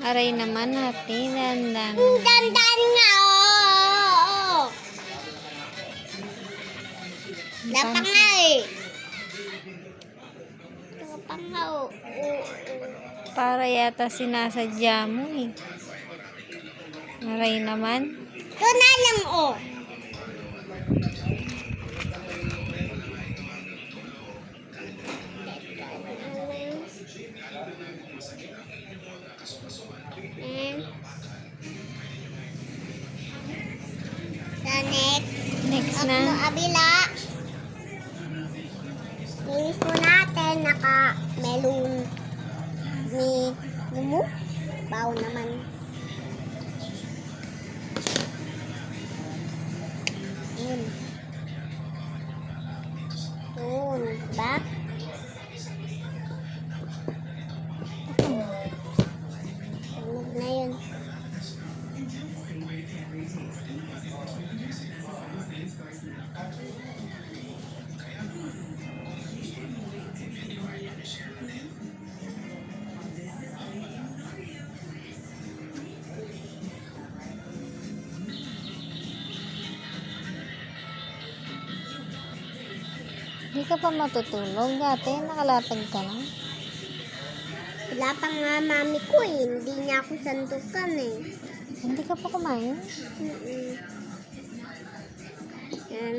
Aray naman natin, dandan. Dandan nga, oo. Lapa nga eh. Lapa nga, oo. Para yata sinasadya mo eh. Aray naman. Ito na lang, oh. Next Up na. mo abila. Linis mo natin. Naka-melon. Mo? Bawo naman. Yun. Yun. Diba? Tunog na yun. Hindi ka pa matutulog, ate. Nakalatag ka na. Wala pa nga mami ko eh. Hindi niya ako sandukan eh. Hindi ka pa kumain? Yan.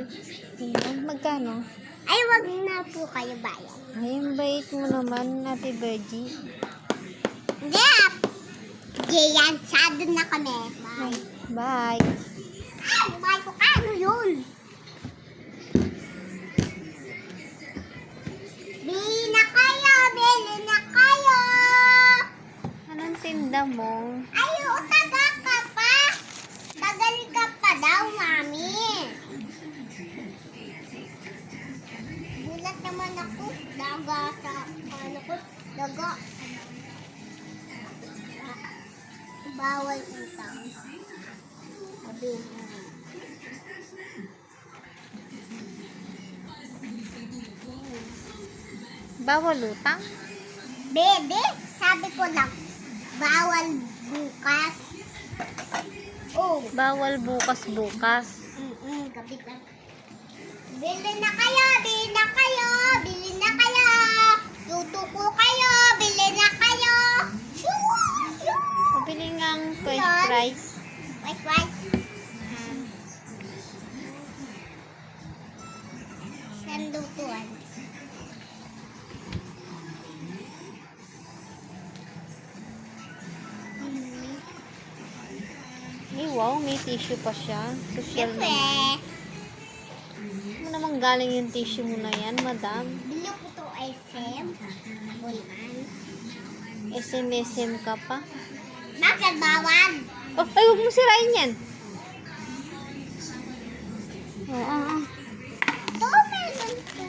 Magkano? Ay, wag na po kayo bayan. Ay, ang bait mo naman, Ate Virgie. Hindi. Yan, sado na kami. Bye. Bye. Bye ko ka. Ano yun? Bili na kayo. Bili na kayo. Anong tinda mo? Ay, taga ka pa. Tagal ka pa daw, mami. Gulat naman ako. Daga sa, ano ko, daga. Bawal utang. Sabi mo. Bawal utang? Bebe, sabi ko lang, bawal bukas. Oh. Bawal bukas-bukas. Gabi ka. Bili na kayo, bili na kayo, bili na kayo. Tutuko kayo, bili na kayo. Pabili nga ang first price. Wait, wait. Sandukuan. Ay, wow, may tissue pa siya. Social Siyempre, naman. Ano naman galing yung tissue mo na yan, madam? bili ko to SM. Bulan. SM ka pa? Bakit bawal? Oh, ay, huwag mo sirain yan. Oo. Ito, meron ko.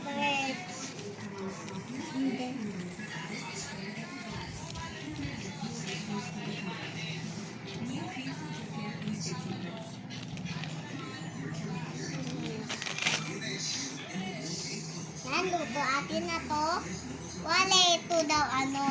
Wait. Yan, luto atin na to. Wala ito daw ano.